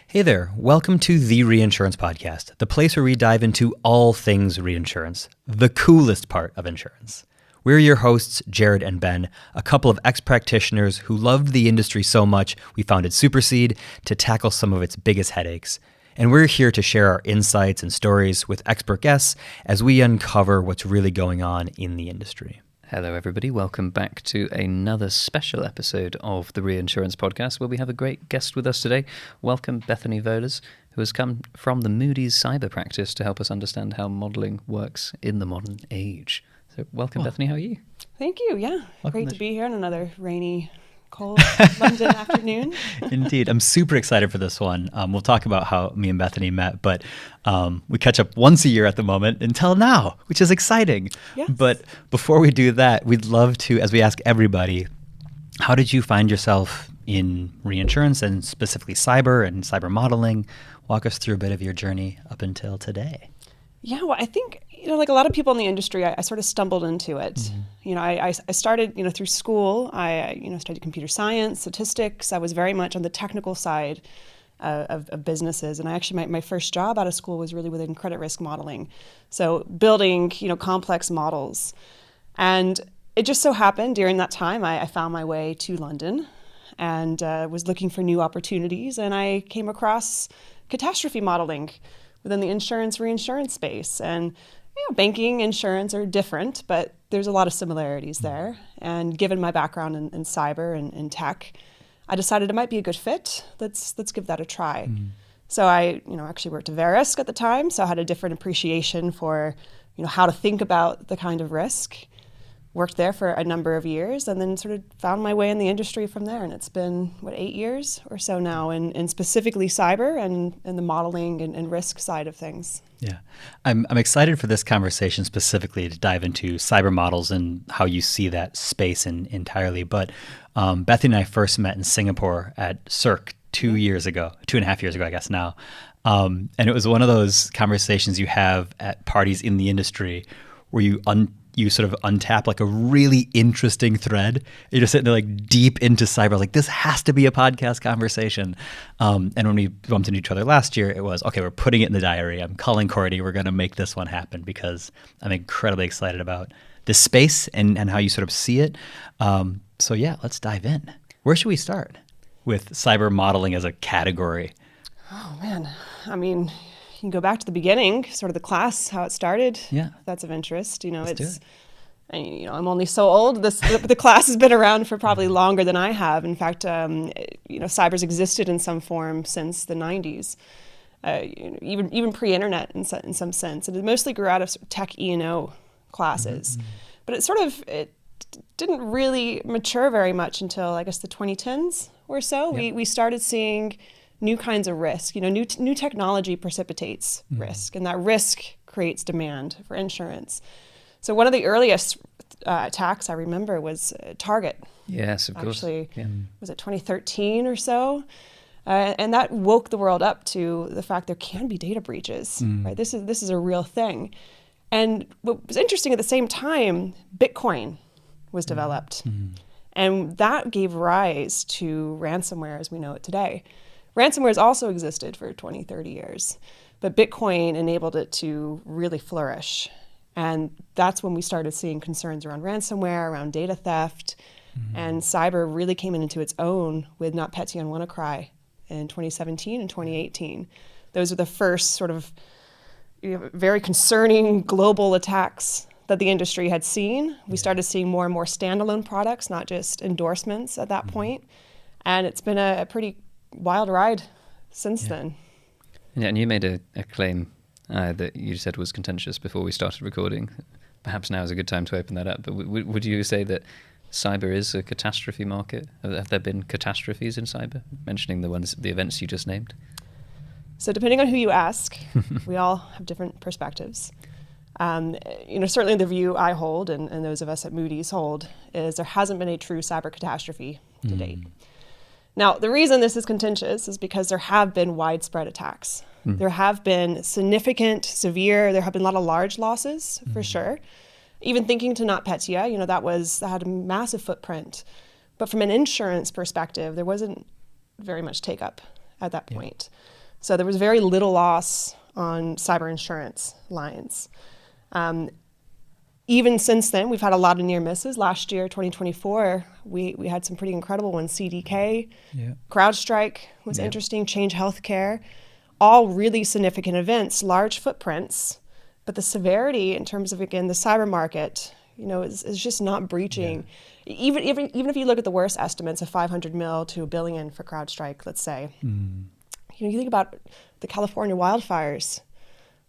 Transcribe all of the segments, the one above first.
Hey there, welcome to the Reinsurance Podcast, the place where we dive into all things reinsurance, the coolest part of insurance. We're your hosts, Jared and Ben, a couple of ex-practitioners who loved the industry so much we founded Supercede to tackle some of its biggest headaches. And we're here to share our insights and stories with expert guests as we uncover what's really going on in the industry. Hello, everybody. Welcome back to another special episode of the Reinsurance Podcast, where we have a great guest with us today. Welcome, Bethany Vohlers, who has come from the Moody's cyber practice to help us understand how modelling works in the modern age. So welcome, Bethany. How are you? Thank you. Yeah. Welcome. Great to be here on another rainy, cold London afternoon. Indeed. I'm super excited for this one. We'll talk about how me and Bethany met, but we catch up once a year at the moment until now, which is exciting. Yes. But before we do that, we'd love to, as we ask everybody, how did you find yourself in reinsurance and specifically cyber and cyber modeling? Walk us through a bit of your journey up until today. Yeah, well, I think, like a lot of people in the industry, I sort of stumbled into it. Mm-hmm. I started, through school. I studied computer science, statistics. I was very much on the technical side of businesses. And I actually, my first job out of school was really within credit risk modeling. So building, complex models. And it just so happened during that time, I found my way to London and was looking for new opportunities. And I came across catastrophe modeling within the insurance reinsurance space. And banking, insurance are different, but there's a lot of similarities there. And given my background in cyber and tech, I decided it might be a good fit. Let's give that a try. Mm-hmm. So I actually worked at Verisk at the time, so I had a different appreciation for how to think about the kind of risk. Worked there for a number of years and then sort of found my way in the industry from there. And it's been, 8 years or so now in specifically cyber and the modeling and risk side of things. Yeah. I'm excited for this conversation specifically to dive into cyber models and how you see that space entirely. But Bethany and I first met in Singapore at Cirque 2.5 years ago, I guess now. And it was one of those conversations you have at parties in the industry where you sort of untap like a really interesting thread. You're just sitting there like deep into cyber. Like, this has to be a podcast conversation. And when we bumped into each other last year, it was, okay, we're putting it in the diary. I'm calling Courtney. We're going to make this one happen because I'm incredibly excited about this space and how you sort of see it. So yeah, let's dive in. Where should we start with cyber modeling as a category? Oh man, you can go back to the beginning, sort of the class, how it started. Yeah, if that's of interest. Let's do it. And, I'm only so old. The class has been around for probably longer than I have. In fact, cyber's existed in some form since the 90s, even pre-internet in some sense. And it mostly grew out of tech E&O classes. Mm-hmm. But it didn't really mature very much until, I guess, the 2010s or so. Yep. We started seeing new kinds of risk. New technology precipitates risk, and that risk creates demand for insurance. So one of the earliest attacks I remember was Target. Yes, of course. Actually, was it 2013 or so? And that woke the world up to the fact there can be data breaches. Right? This is a real thing. And what was interesting at the same time, Bitcoin was developed, and that gave rise to ransomware as we know it today. Ransomware has also existed for 20, 30 years, but Bitcoin enabled it to really flourish. And that's when we started seeing concerns around ransomware, around data theft, and cyber really came into its own with NotPetya and WannaCry in 2017 and 2018. Those are the first sort of very concerning global attacks that the industry had seen. We started seeing more and more standalone products, not just endorsements at that point. And it's been a pretty wild ride since then. Yeah, and you made a claim that you said was contentious before we started recording. Perhaps now is a good time to open that up. But would you say that cyber is a catastrophe market? Have there been catastrophes in cyber? Mentioning the events you just named. So depending on who you ask, we all have different perspectives. Certainly the view I hold and those of us at Moody's hold is there hasn't been a true cyber catastrophe to date. Now, the reason this is contentious is because there have been widespread attacks. There have been significant, severe, there have been a lot of large losses, for sure. Even thinking to NotPetya, that had a massive footprint. But from an insurance perspective, there wasn't very much take up at that point. So there was very little loss on cyber insurance lines. Even since then, we've had a lot of near misses. Last year, 2024, we had some pretty incredible ones. CDK, CrowdStrike was interesting, Change Healthcare, all really significant events, large footprints. But the severity in terms of, again, the cyber market, is just not breaching. Even if you look at the worst estimates of 500 mil to $1 billion for CrowdStrike, let's say, you think about the California wildfires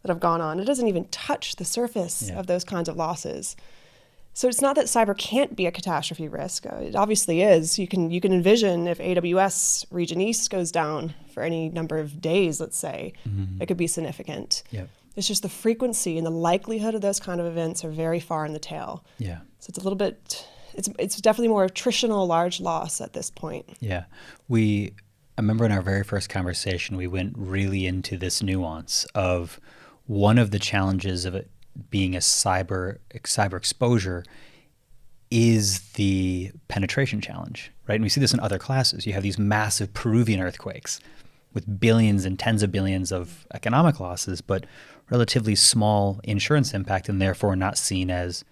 that have gone on. It doesn't even touch the surface of those kinds of losses. So it's not that cyber can't be a catastrophe risk. It obviously is. You can envision if AWS Region East goes down for any number of days, let's say, it could be significant. It's just the frequency and the likelihood of those kind of events are very far in the tail. So it's a little bit, it's definitely more attritional large loss at this point. I remember in our very first conversation, we went really into this nuance of one of the challenges of it being a cyber exposure is the penetration challenge, right? And we see this in other classes. You have these massive Peruvian earthquakes with billions and tens of billions of economic losses, but relatively small insurance impact, and therefore not seen as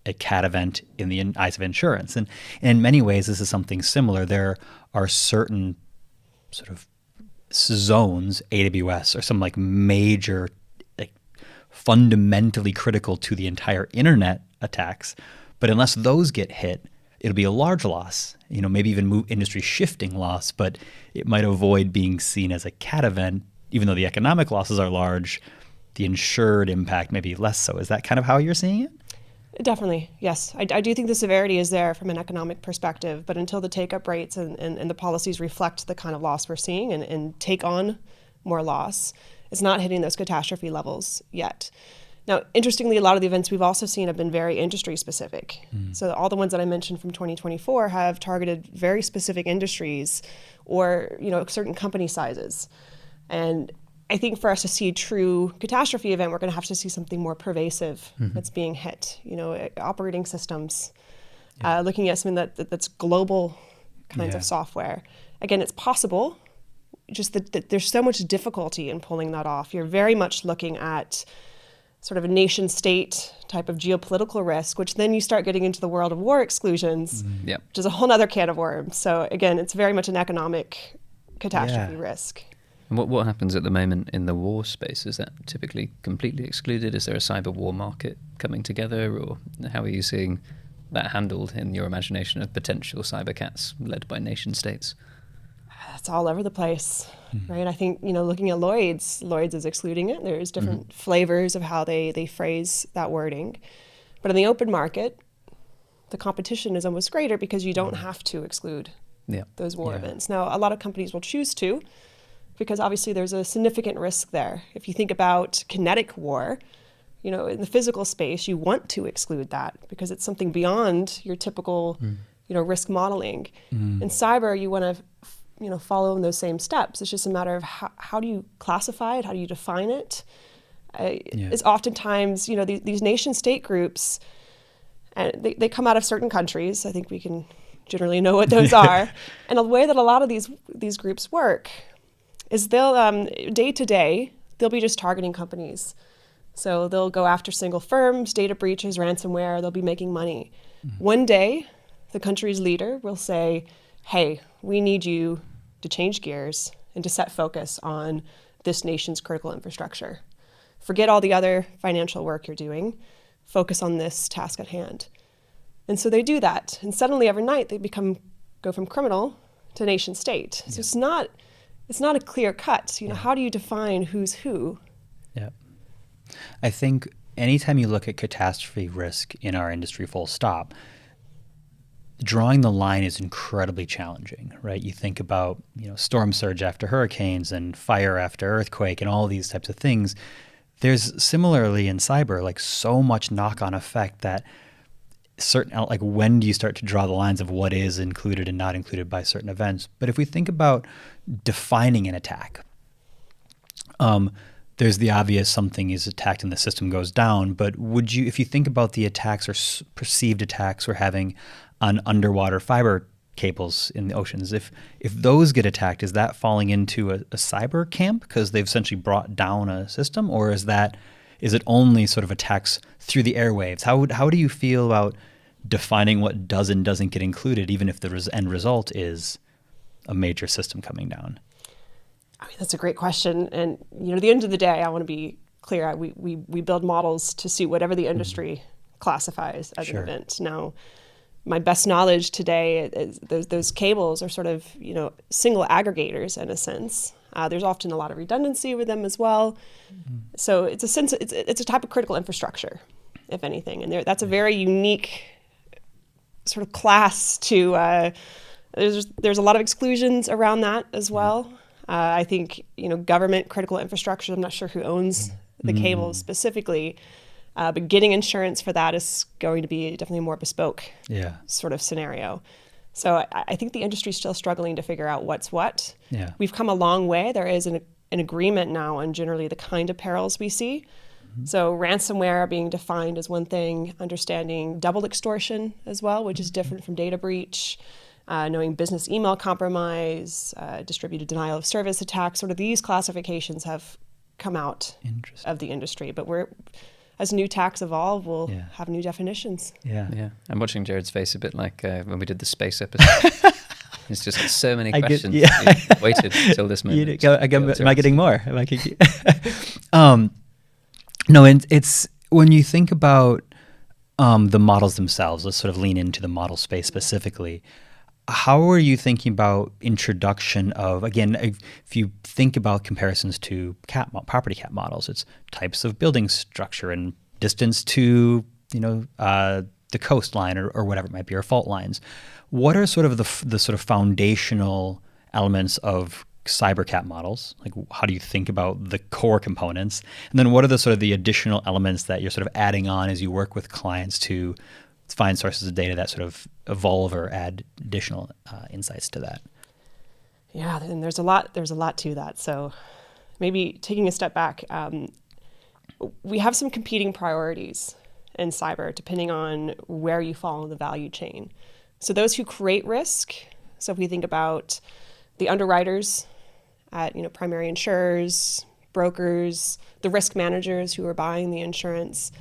a cat event in the eyes of insurance. And in many ways, this is something similar. There are certain sort of zones, AWS, or some like major, fundamentally critical to the entire internet attacks. But unless those get hit, it'll be a large loss, maybe even industry shifting loss, but it might avoid being seen as a cat event, even though the economic losses are large, the insured impact maybe less so. Is that kind of how you're seeing it? Definitely, yes. I do think the severity is there from an economic perspective, but until the take-up rates and the policies reflect the kind of loss we're seeing and take on more loss, it's not hitting those catastrophe levels yet. Now, interestingly, a lot of the events we've also seen have been very industry specific. So all the ones that I mentioned from 2024 have targeted very specific industries or, certain company sizes. And I think for us to see a true catastrophe event, we're going to have to see something more pervasive that's being hit, operating systems, looking at something that's global kinds of software. Again, it's possible, just that there's so much difficulty in pulling that off. You're very much looking at sort of a nation state type of geopolitical risk, which then you start getting into the world of war exclusions, which is a whole other can of worms. So again, it's very much an economic catastrophe risk. And what happens at the moment in the war space? Is that typically completely excluded? Is there a cyber war market coming together, or how are you seeing that handled in your imagination of potential cyber cats led by nation states? It's all over the place, right? I think, looking at Lloyd's is excluding it. There's different flavors of how they phrase that wording. But in the open market, the competition is almost greater because you don't have to exclude those war events. Now, a lot of companies will choose to, because obviously there's a significant risk there. If you think about kinetic war, in the physical space, you want to exclude that because it's something beyond your typical, risk modeling. In cyber, you want to follow in those same steps. It's just a matter of how do you classify it? How do you define it? It's oftentimes, these nation state groups, and they come out of certain countries. I think we can generally know what those are. And the way that a lot of these groups work is they'll, day to day, they'll be just targeting companies. So they'll go after single firms, data breaches, ransomware, they'll be making money. One day, the country's leader will say, hey, we need you to change gears and to set focus on this nation's critical infrastructure. Forget all the other financial work you're doing. Focus on this task at hand. And so they do that. And suddenly overnight, they go from criminal to nation state. So it's not a clear cut. How do you define who's who? I think anytime you look at catastrophe risk in our industry, full stop, drawing the line is incredibly challenging, right? You think about, storm surge after hurricanes and fire after earthquake and all these types of things. There's similarly in cyber, so much knock-on effect that when do you start to draw the lines of what is included and not included by certain events? But if we think about defining an attack, there's the obvious something is attacked and the system goes down. But if you think about the attacks or perceived attacks we're having on underwater fiber cables in the oceans. If those get attacked, is that falling into a cyber camp because they've essentially brought down a system, or is it only sort of attacks through the airwaves? How do you feel about defining what does and doesn't get included, even if the end result is a major system coming down? I mean, that's a great question. And, at the end of the day, I want to be clear. We build models to suit whatever the industry classifies as an event. Now, my best knowledge today is those cables are sort of, single aggregators in a sense. There's often a lot of redundancy with them as well. So it's a type of critical infrastructure, if anything. And that's a very unique sort of class to, there's a lot of exclusions around that as well. I think, government critical infrastructure, I'm not sure who owns the cables specifically, but getting insurance for that is going to be definitely a more bespoke sort of scenario. So I think the industry is still struggling to figure out what's what. Yeah. We've come a long way. There is an agreement now on generally the kind of perils we see. So ransomware being defined as one thing, understanding double extortion as well, which is different from data breach, knowing business email compromise, distributed denial of service attacks. Sort of these classifications have come out of the industry, but as new attacks evolve, we'll have new definitions. Yeah. I'm watching Jared's face a bit like when we did the space episode. It's just so many questions. You waited until this moment. Am I getting more? No, and it's when you think about the models themselves, let's sort of lean into the model space specifically. How are you thinking about introduction of, again, if you think about comparisons to property cat models, it's types of building structure and distance to, the coastline or whatever it might be, or fault lines. What are sort of the sort of foundational elements of cyber cat models? Like, how do you think about the core components? And then what are the sort of the additional elements that you're sort of adding on as you work with clients to find sources of data that sort of evolve or add additional insights to that? Yeah, and there's a lot to that. So maybe taking a step back, we have some competing priorities in cyber depending on where you fall in the value chain. So those who create risk, so if we think about the underwriters at primary insurers, brokers, the risk managers who are buying the insurance,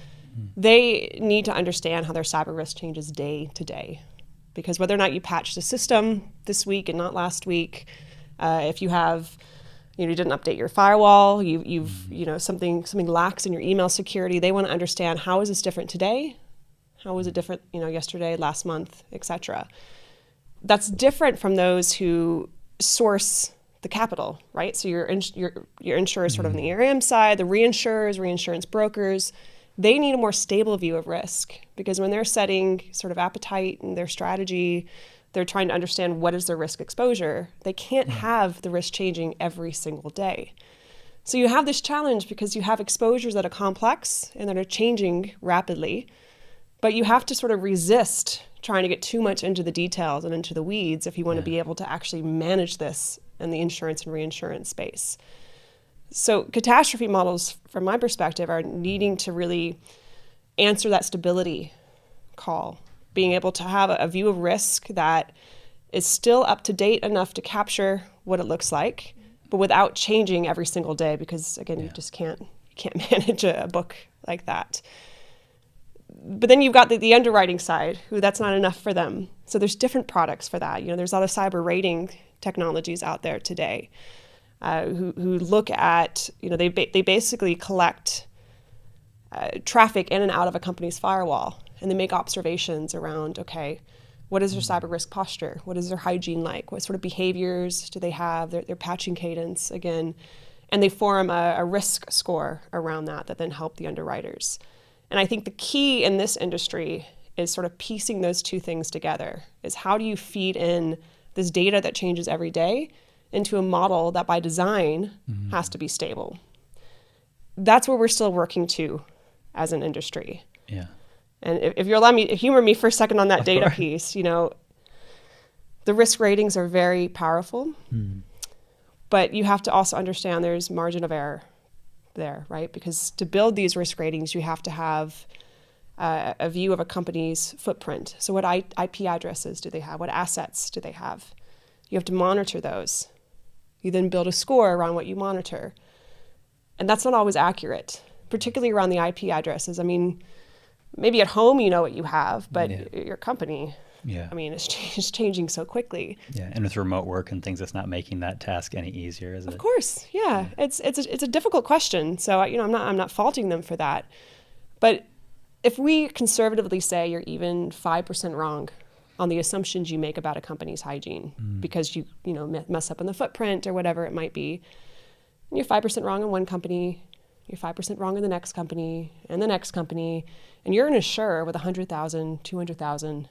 they need to understand how their cyber risk changes day to day. Because whether or not you patch the system this week and not last week, if you have, you didn't update your firewall, you've something lacks in your email security, they want to understand how is this different today, how was it different yesterday, last month, etc. That's different from those who source the capital, right? So your insurer is sort of on the ARM side, the reinsurers, reinsurance brokers. They need a more stable view of risk because when they're setting sort of appetite and their strategy, they're trying to understand what is their risk exposure. They can't have the risk changing every single day. So you have this challenge because you have exposures that are complex and that are changing rapidly, but you have to sort of resist trying to get too much into the details and into the weeds if you want to be able to actually manage this in the insurance and reinsurance space. So catastrophe models, from my perspective, are needing to really answer that stability call, being able to have a view of risk that is still up to date enough to capture what it looks like, but without changing every single day because, again, you just can't manage a book like that. But then you've got the underwriting side, who that's not enough for them. So there's different products for that. There's a lot of cyber rating technologies out there today. Who look at, they basically collect traffic in and out of a company's firewall, and they make observations around, okay, what is their cyber risk posture? What is their hygiene like? What sort of behaviors do they have? Their patching cadence, again, and they form a risk score around that then help the underwriters. And I think the key in this industry is sort of piecing those two things together, is how do you feed in this data that changes every day into a model that by design has to be stable. That's where we're still working to as an industry. Yeah. And if you allow me to humor me for a second on that data piece, the risk ratings are very powerful, but you have to also understand there's margin of error there, right? Because to build these risk ratings, you have to have a view of a company's footprint. So what IP addresses do they have? What assets do they have? You have to monitor those. You then build a score around what you monitor. And that's not always accurate, particularly around the IP addresses. I mean, maybe at home you know what you have, but your company, I mean, it's changing so quickly. Yeah, and with remote work and things, it's not making that task any easier, is it? Of course, yeah. It's a difficult question. So I'm not faulting them for that. But if we conservatively say you're even 5% wrong on the assumptions you make about a company's hygiene because you mess up on the footprint or whatever it might be, and you're 5% wrong in one company, you're 5% wrong in the next company, and the next company, and you're an insurer with 100,000, 200,000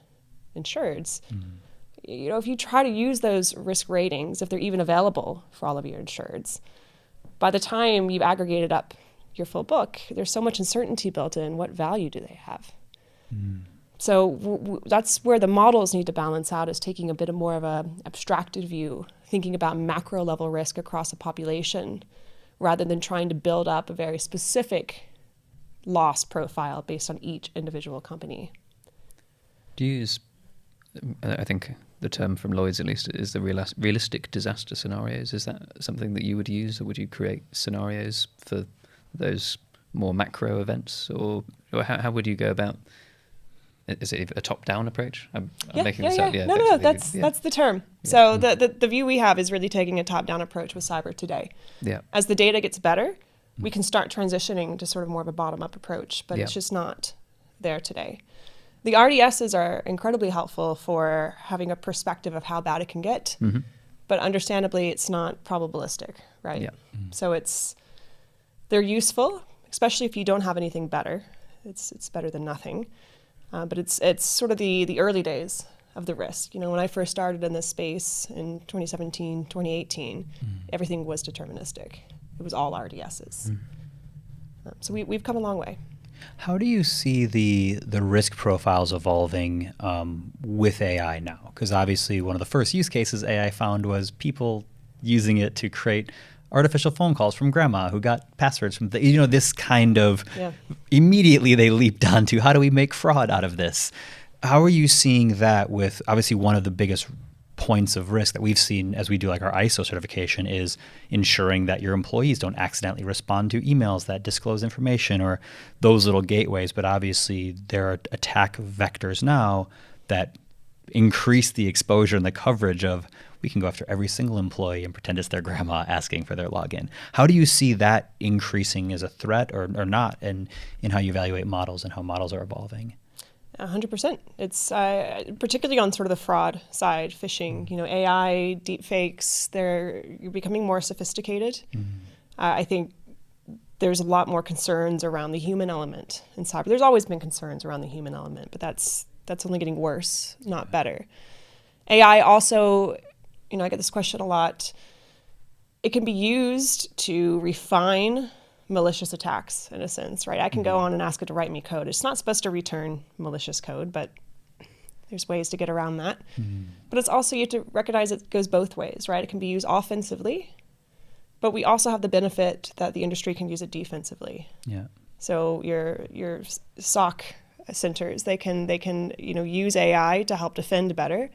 insureds. If you try to use those risk ratings, if they're even available for all of your insureds, by the time you've aggregated up your full book, there's so much uncertainty built in. What value do they have? So that's where the models need to balance out, is taking a bit more of a abstracted view, thinking about macro level risk across a population, rather than trying to build up a very specific loss profile based on each individual company. Do you use, I think the term from Lloyd's at least, is the realistic disaster scenarios? Is that something that you would use, or would you create scenarios for those more macro events, or how would you go about? Is it a top-down approach? I'm making this up. No, that's the term. So the view we have is really taking a top-down approach with cyber today. Yeah. As the data gets better, we can start transitioning to sort of more of a bottom-up approach, but it's just not there today. The RDSs are incredibly helpful for having a perspective of how bad it can get, but understandably, it's not probabilistic, right? Yeah. So they're useful, especially if you don't have anything better. It's better than nothing. But it's sort of the early days of the risk. When I first started in this space in 2017, 2018, everything was deterministic. It was all RDSs. So we've come a long way. How do you see the risk profiles evolving with AI now? Because obviously one of the first use cases AI found was people using it to create artificial phone calls from grandma who got passwords from this kind of immediately they leaped onto how do we make fraud out of this? How are you seeing that with obviously one of the biggest points of risk that we've seen as we do like our ISO certification is ensuring that your employees don't accidentally respond to emails that disclose information or those little gateways. But obviously there are attack vectors now that increase the exposure and the coverage of we can go after every single employee and pretend it's their grandma asking for their login. How do you see that increasing as a threat or not in how you evaluate models and how models are evolving? 100%. It's particularly on sort of the fraud side, phishing, AI, deep fakes, you're becoming more sophisticated. I think there's a lot more concerns around the human element in cyber. There's always been concerns around the human element, but that's only getting worse, not better. AI also, I get this question a lot. It can be used to refine malicious attacks in a sense, right? I can go on and ask it to write me code. It's not supposed to return malicious code, but there's ways to get around that. But it's also, you have to recognize it goes both ways, right? It can be used offensively, but we also have the benefit that the industry can use it defensively. Yeah. So your SOC centers, they can use AI to help defend better.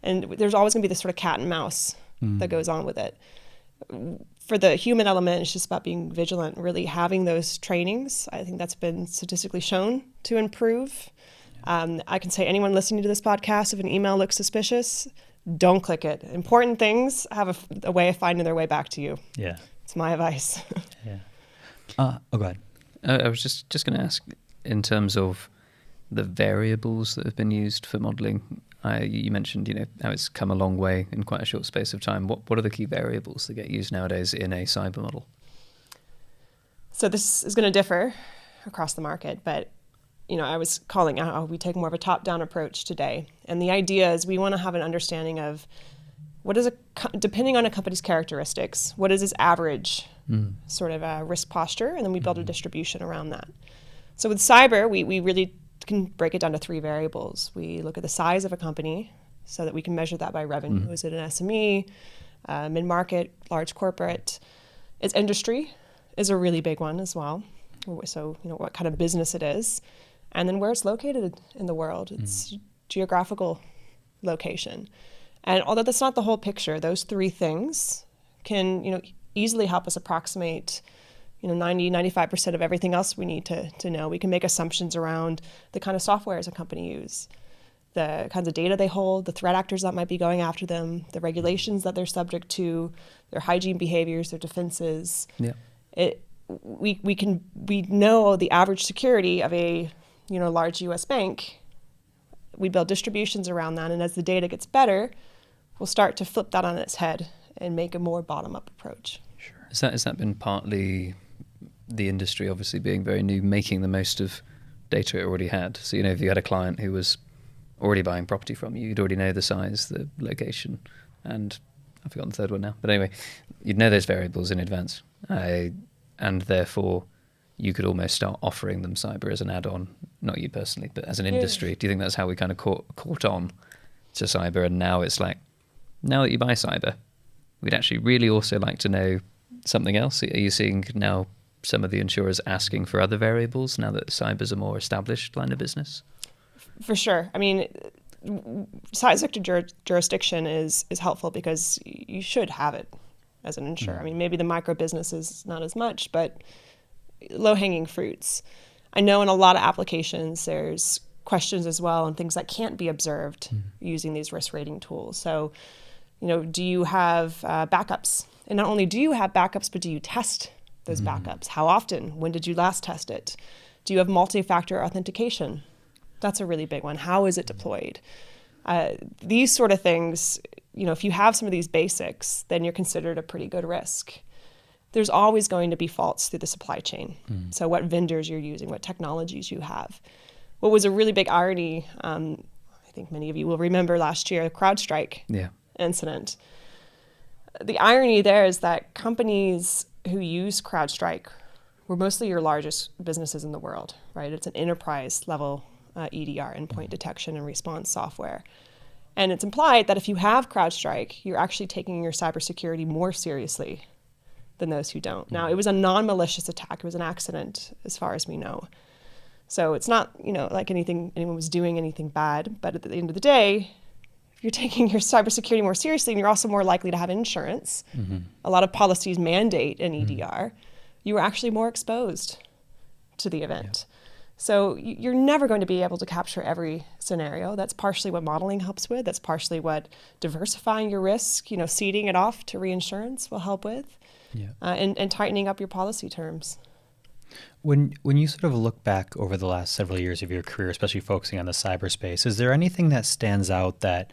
And there's always going to be this sort of cat and mouse that goes on with it. For the human element, it's just about being vigilant, really having those trainings. I think that's been statistically shown to improve. I can say anyone listening to this podcast, if an email looks suspicious, don't click it. Important things have a way of finding their way back to you. Yeah. It's my advice. Go ahead. I was just going to ask, in terms of the variables that have been used for modeling, you mentioned, how it's come a long way in quite a short space of time. What are the key variables that get used nowadays in a cyber model? So this is going to differ across the market, but I was calling out we take more of a top-down approach today, and the idea is we want to have an understanding of what is depending on a company's characteristics, what is its average sort of risk posture, and then we build a distribution around that. So with cyber, we really can break it down to 3 variables. We look at the size of a company so that we can measure that by revenue. Is it an SME, mid-market, large corporate? Its industry is a really big one as well. So, what kind of business it is. and then where it's located in the world, its geographical location. And although that's not the whole picture, those three things can, easily help us approximate 95% of everything else we need to know. We can make assumptions around the kind of software as a company use, the kinds of data they hold, the threat actors that might be going after them, the regulations that they're subject to, their hygiene behaviors, their defenses. Yeah. We know the average security of a large U.S. bank. We build distributions around that, and as the data gets better, we'll start to flip that on its head and make a more bottom-up approach. Sure. Has that been partly the industry obviously being very new, making the most of data it already had? So, if you had a client who was already buying property from you, you'd already know the size, the location, and I've forgotten the third one now. But anyway, you'd know those variables in advance. And therefore, you could almost start offering them cyber as an add-on, not you personally, but as an industry. Do you think that's how we kind of caught on to cyber? And now it's like, now that you buy cyber, we'd actually really also like to know something else. Are you seeing now some of the insurers asking for other variables now that cyber's a more established line of business? For sure. I mean, size sector jurisdiction is helpful because you should have it as an insurer. I mean, maybe the micro business is not as much, but low-hanging fruits. I know in a lot of applications there's questions as well and things that can't be observed using these risk rating tools. So, do you have backups? And not only do you have backups, but do you test those backups? How often? When did you last test it? Do you have multi-factor authentication? That's a really big one. How is it deployed? These sort of things, if you have some of these basics, then you're considered a pretty good risk. There's always going to be faults through the supply chain. So what vendors you're using, what technologies you have. What was a really big irony, I think many of you will remember last year, the CrowdStrike incident. The irony there is that companies who use CrowdStrike were mostly your largest businesses in the world, right? It's an enterprise level EDR, endpoint detection and response software. And it's implied that if you have CrowdStrike, you're actually taking your cybersecurity more seriously than those who don't. Now, it was a non-malicious attack. It was an accident, as far as we know. So it's not, like anyone was doing anything bad. But at the end of the day, if you're taking your cybersecurity more seriously, and you're also more likely to have insurance, a lot of policies mandate an EDR, you are actually more exposed to the event. So you're never going to be able to capture every scenario. That's partially what modeling helps with. That's partially what diversifying your risk, ceding it off to reinsurance will help with, and tightening up your policy terms. When you sort of look back over the last several years of your career, especially focusing on the cyberspace, is there anything that stands out that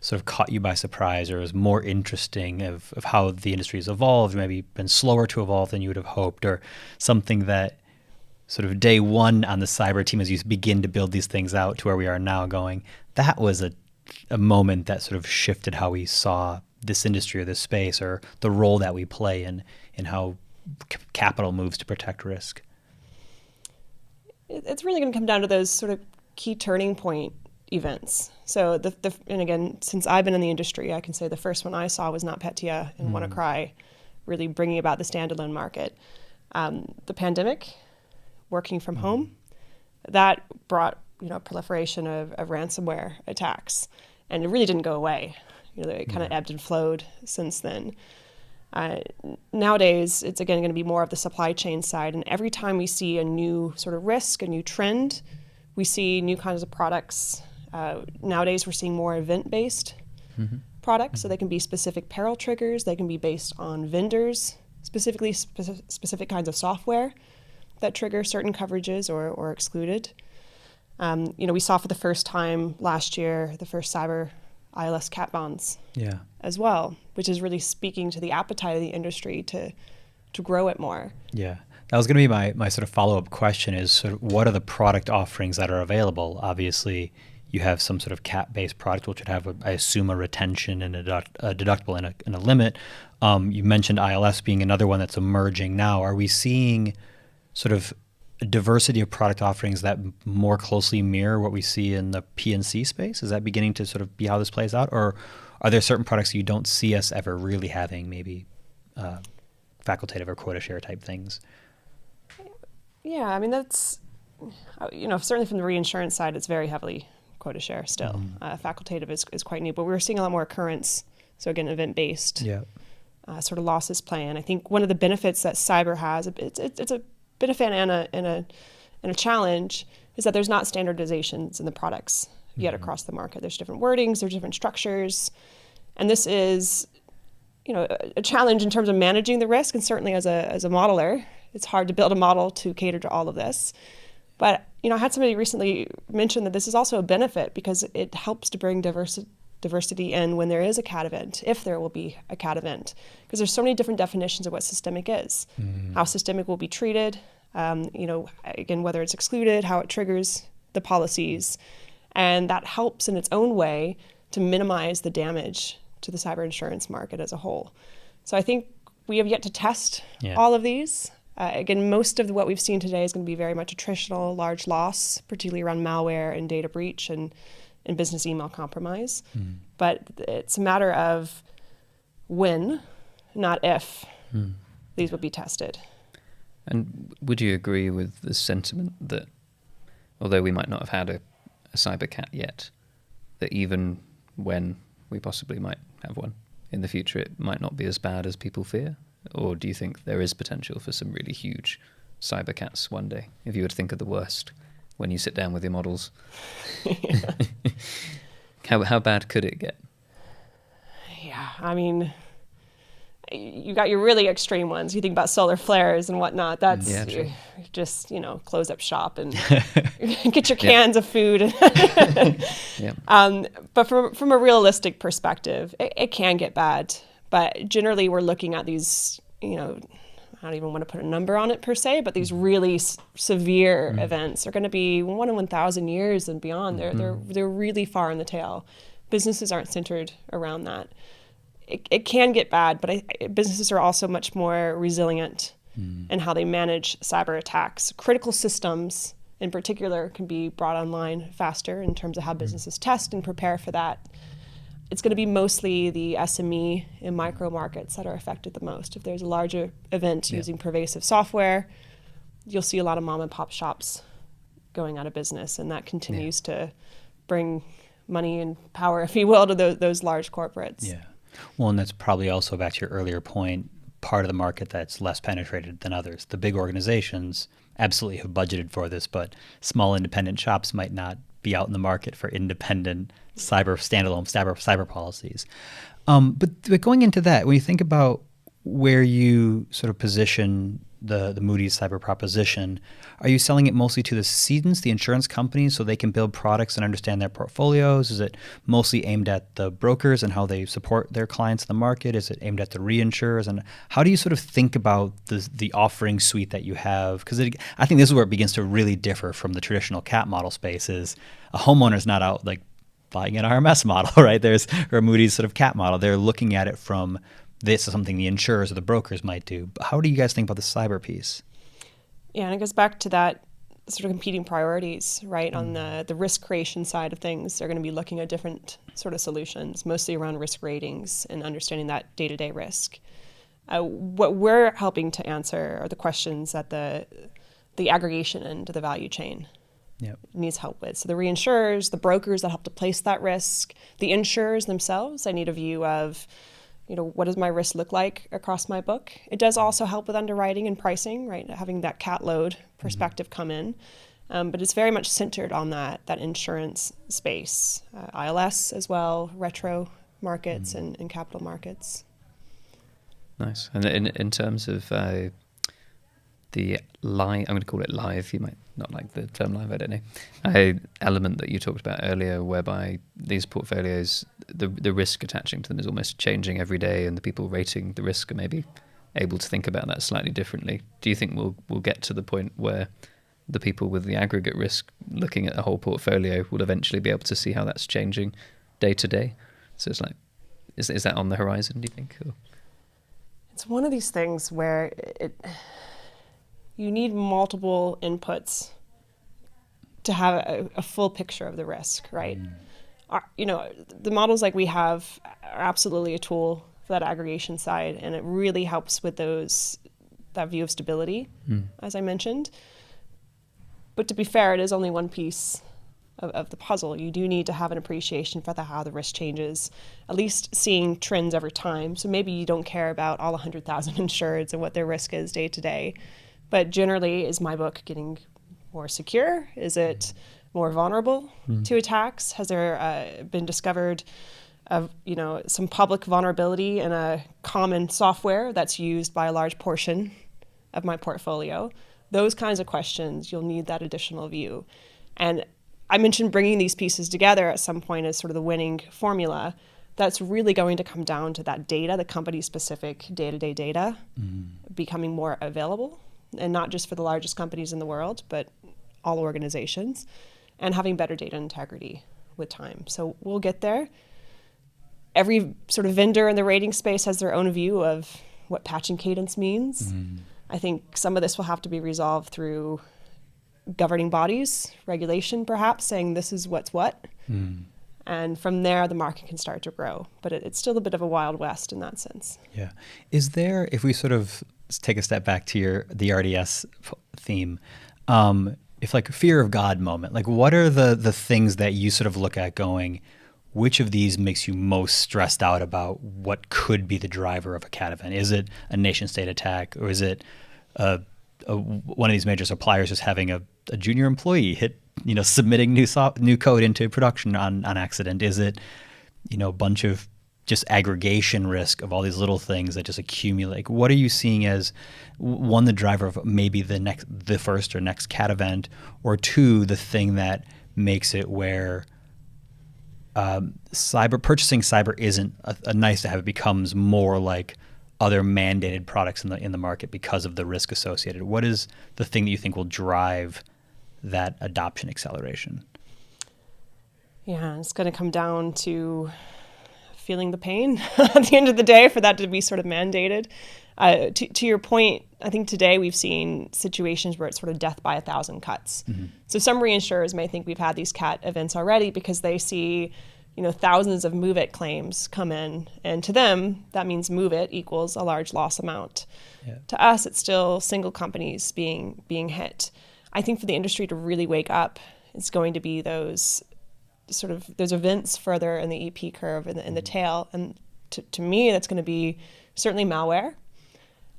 sort of caught you by surprise or is more interesting of how the industry has evolved, maybe been slower to evolve than you would have hoped, or something that sort of day one on the cyber team as you begin to build these things out to where we are now going, that was a moment that sort of shifted how we saw this industry or this space or the role that we play in how capital moves to protect risk? It's really going to come down to those sort of key turning point events. So and again, since I've been in the industry, I can say the first one I saw was NotPetya and WannaCry, really bringing about the standalone market. The pandemic, working from home, that brought proliferation of ransomware attacks, and it really didn't go away. It kind of ebbed and flowed since then. Nowadays, it's again going to be more of the supply chain side, and every time we see a new sort of risk, a new trend, we see new kinds of products. Nowadays, we're seeing more event-based products, so they can be specific peril triggers. They can be based on vendors, specifically specific kinds of software that trigger certain coverages or excluded. We saw for the first time last year the first cyber ILS cat bonds as well, which is really speaking to the appetite of the industry to grow it more. Yeah. That was going to be my sort of follow-up question is sort of what are the product offerings that are available? Obviously, you have some sort of cat-based product, which would have, I assume, a retention and a deductible and a limit. You mentioned ILS being another one that's emerging now. Are we seeing sort of a diversity of product offerings that more closely mirror what we see in the P&C space? Is that beginning to sort of be how this plays out? Or are there certain products you don't see us ever really having, maybe facultative or quota share type things? Yeah, I mean, that's certainly from the reinsurance side, it's very heavily quota share still. Facultative is quite new, but we're seeing a lot more occurrence. So again, event-based sort of losses plan. I think one of the benefits that cyber has, it's a benefit and a challenge, is that there's not standardizations in the products yet across the market. There's different wordings, there's different structures. And this is, a challenge in terms of managing the risk. And certainly as a modeler, it's hard to build a model to cater to all of this. But, I had somebody recently mention that this is also a benefit because it helps to bring diversity in when there is a CAT event, if there will be a CAT event. Because there's so many different definitions of what systemic is, how systemic will be treated, again, whether it's excluded, how it triggers the policies. And that helps in its own way to minimize the damage to the cyber insurance market as a whole. So I think we have yet to test all of these. Again, most of what we've seen today is going to be very much attritional, large loss, particularly around malware and data breach and business email compromise. But it's a matter of when, not if, these will be tested. And would you agree with the sentiment that, although we might not have had a cyber cat yet, that even when we possibly might have one in the future, it might not be as bad as people fear? Or do you think there is potential for some really huge cyber cats one day, if you were to think of the worst when you sit down with your models? How bad could it get? Yeah, I mean, you got your really extreme ones. You think about solar flares and whatnot. That's just, close up shop and get your cans of food. But from a realistic perspective, it can get bad. But generally, we're looking at these, I don't even want to put a number on it per se, but these really severe events are going to be 1 in 1,000 years and beyond. They're really far in the tail. Businesses aren't centered around that. It can get bad, but businesses are also much more resilient in how they manage cyber attacks. Critical systems, in particular, can be brought online faster in terms of how businesses test and prepare for that. It's going to be mostly the SME and micro markets that are affected the most. If there's a larger event using pervasive software, you'll see a lot of mom and pop shops going out of business, and that continues to bring money and power, if you will, to those large corporates. Yeah. Well, and that's probably also, back to your earlier point, part of the market that's less penetrated than others. The big organizations absolutely have budgeted for this, but small independent shops might not be out in the market for independent standalone cyber policies. But going into that, when you think about where you sort of position the Moody's cyber proposition, are you selling it mostly to the cedents, the insurance companies, so they can build products and understand their portfolios? Is it mostly aimed at the brokers and how they support their clients in the market? Is it aimed at the reinsurers? And how do you sort of think about the offering suite that you have? Because I think this is where it begins to really differ from the traditional CAT model space. Is a homeowner's not out like buying an RMS model, right? Or a Moody's sort of CAT model. They're looking at it from, this is something the insurers or the brokers might do. But how do you guys think about the cyber piece? Yeah, and it goes back to that sort of competing priorities, right? On the risk creation side of things, they're going to be looking at different sort of solutions, mostly around risk ratings and understanding that day-to-day risk. What we're helping to answer are the questions at the aggregation end of the value chain. Needs help with. So the reinsurers, the brokers that help to place that risk, the insurers themselves, I need a view of, what does my risk look like across my book? It does also help with underwriting and pricing, right? Having that cat load perspective come in. But it's very much centered on that insurance space, ILS as well, retro markets and capital markets. Nice. And in terms of the live, I'm going to call it live, you might not like the term live, I don't know, element that you talked about earlier, whereby these portfolios, the risk attaching to them is almost changing every day, and the people rating the risk are maybe able to think about that slightly differently. Do you think we'll get to the point where the people with the aggregate risk looking at a whole portfolio will eventually be able to see how that's changing day to day? So it's like, is that on the horizon, do you think? Or? It's one of these things where you need multiple inputs to have a full picture of the risk, right? The models like we have are absolutely a tool for that aggregation side, and it really helps with that view of stability, as I mentioned. But to be fair, it is only one piece of the puzzle. You do need to have an appreciation for how the risk changes, at least seeing trends over time. So maybe you don't care about all 100,000 insureds and what their risk is day to day. But generally, is my book getting more secure? Is it more vulnerable to attacks? Has there been discovered some public vulnerability in a common software that's used by a large portion of my portfolio? Those kinds of questions, you'll need that additional view. And I mentioned bringing these pieces together at some point as sort of the winning formula. That's really going to come down to that data, the company-specific day-to-day data, becoming more available, and not just for the largest companies in the world, but all organizations, and having better data integrity with time. So we'll get there. Every sort of vendor in the rating space has their own view of what patching cadence means. I think some of this will have to be resolved through governing bodies, regulation perhaps, saying this is what's what. And from there, the market can start to grow. But it's still a bit of a Wild West in that sense. Yeah. Is there, if we sort of take a step back to the RDS theme, if like a fear of God moment, like what are the things that you sort of look at going, which of these makes you most stressed out about what could be the driver of a cat event? Is it a nation state attack, or is it one of these major suppliers just having a junior employee submitting new code into production on accident? Is it, a bunch of just aggregation risk of all these little things that just accumulate? Like, what are you seeing as one, the driver of maybe the first or next cat event, or two, the thing that makes it where purchasing cyber isn't a nice to have, it becomes more like other mandated products in the market because of the risk associated? What is the thing that you think will drive that adoption acceleration? Yeah, it's going to come down to feeling the pain at the end of the day for that to be sort of mandated. To your point, I think today we've seen situations where it's sort of death by 1,000 cuts. So some reinsurers may think we've had these cat events already because they see thousands of move it claims come in, and to them that means move it equals a large loss amount. To us, it's still single companies being hit. I think for the industry to really wake up, it's going to be those events further in the EP curve in the tail, and to me that's going to be certainly malware,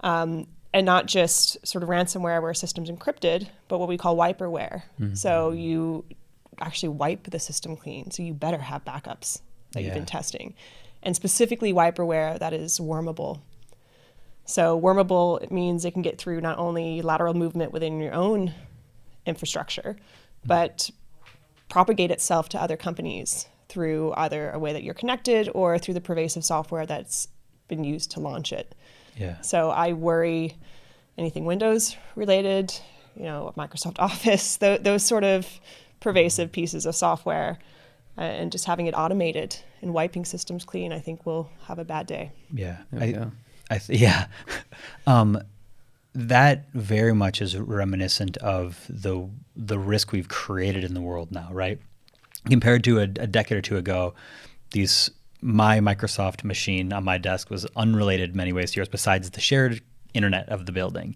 and not just sort of ransomware where a system's encrypted, but what we call wiperware. So you actually wipe the system clean, so you better have backups that you've been testing, and specifically wiperware that is wormable. So wormable, it means it can get through not only lateral movement within your own infrastructure, but propagate itself to other companies through either a way that you're connected or through the pervasive software that's been used to launch it. So I worry anything Windows related, Microsoft Office, those sort of pervasive pieces of software, and just having it automated and wiping systems clean, I think we'll have a bad day. That very much is reminiscent of the risk we've created in the world now, right? Compared to a decade or two ago, my Microsoft machine on my desk was unrelated in many ways to yours, besides the shared internet of the building.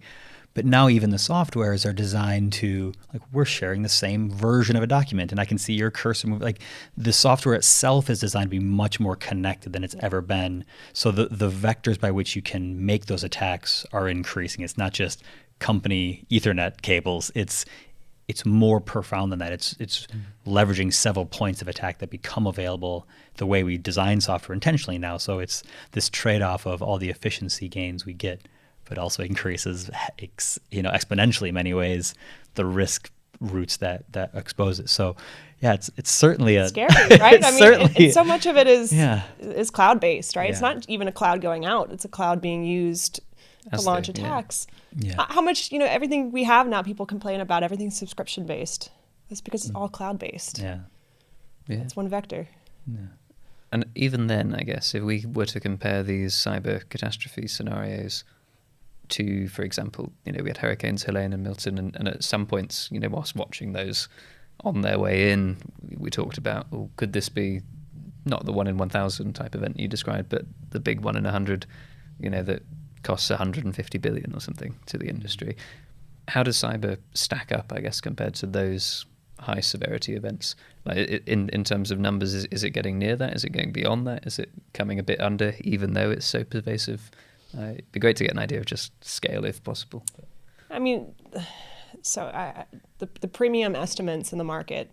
But now even the softwares are designed to, like, we're sharing the same version of a document and I can see your cursor move. Like, the software itself is designed to be much more connected than it's ever been. So the vectors by which you can make those attacks are increasing. It's not just company Ethernet cables. It's more profound than that. It's leveraging several points of attack that become available the way we design software intentionally now. So it's this trade-off of all the efficiency gains we get, but also increases, exponentially in many ways, the risk roots that expose it. So, yeah, it's certainly scary, right? It's so much of it is cloud-based, right? It's not even a cloud going out; it's a cloud being used to launch attacks. How much, everything we have now, people complain about everything's subscription-based. It's because it's all cloud-based. It's one vector. And even then, I guess, if we were to compare these cyber catastrophe scenarios to, for example, we had Hurricanes Helene and Milton, and at some points, whilst watching those on their way in, we talked about, could this be not the 1 in 1,000 type event you described, but the big 1 in 100, that costs 150 billion or something to the industry. How does cyber stack up, I guess, compared to those high severity events? Like in terms of numbers, is it getting near that? Is it going beyond that? Is it coming a bit under, even though it's so pervasive? It'd be great to get an idea of just scale, if possible. I mean, so the premium estimates in the market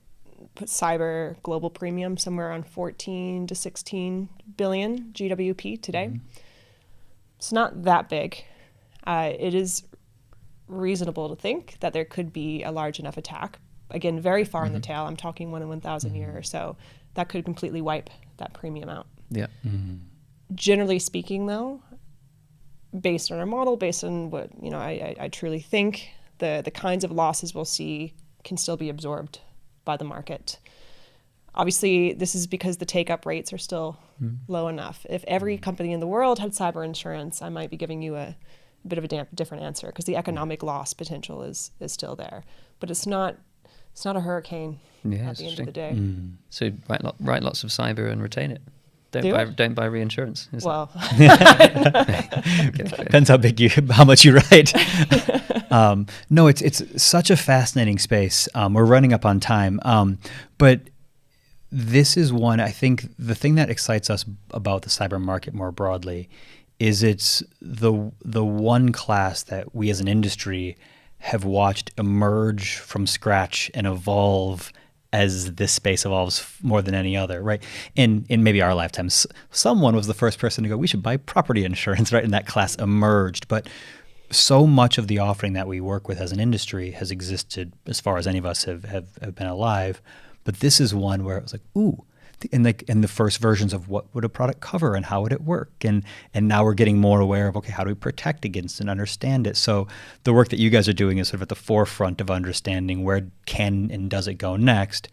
put cyber global premium somewhere around 14 to 16 billion GWP today. Mm-hmm. It's not that big. It is reasonable to think that there could be a large enough attack. Again, very far in the tail. I'm talking 1 in 1,000 year or so. That could completely wipe that premium out. Yeah. Mm-hmm. Generally speaking, though, based on our model, based on what I truly think, the kinds of losses we'll see can still be absorbed by the market. Obviously, this is because the take-up rates are still low enough. If every company in the world had cyber insurance, I might be giving you a bit of a different answer, because the economic loss potential is still there. But it's not a hurricane at the end of the day. So write lots of cyber and retain it. Don't buy reinsurance. Depends how much you write. No, it's such a fascinating space. We're running up on time, but this is one. I think the thing that excites us about the cyber market more broadly is it's the one class that we as an industry have watched emerge from scratch and evolve as this space evolves more than any other, right? In maybe our lifetimes, someone was the first person to go, we should buy property insurance, right? And that class emerged. But so much of the offering that we work with as an industry has existed as far as any of us have been alive. But this is one where it was like, ooh, in the first versions of what would a product cover and how would it work, and now we're getting more aware of, okay, how do we protect against and understand it? So the work that you guys are doing is sort of at the forefront of understanding where can and does it go next.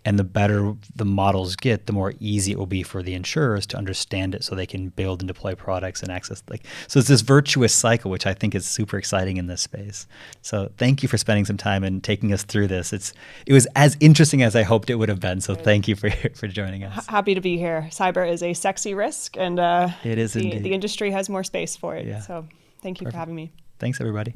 And the better the models get, the more easy it will be for the insurers to understand it so they can build and deploy products and access. So it's this virtuous cycle, which I think is super exciting in this space. So thank you for spending some time and taking us through this. It was as interesting as I hoped it would have been. So thank you for joining us. Happy to be here. Cyber is a sexy risk, and it is indeed. The industry has more space for it. Yeah. So thank you for having me. Thanks, everybody.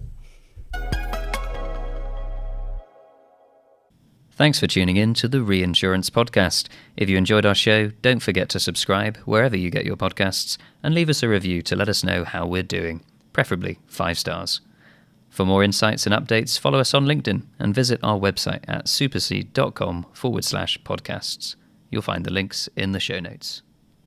Thanks for tuning in to the Reinsurance Podcast. If you enjoyed our show, don't forget to subscribe wherever you get your podcasts and leave us a review to let us know how we're doing, preferably 5 stars. For more insights and updates, follow us on LinkedIn and visit our website at supercede.com/podcasts. You'll find the links in the show notes.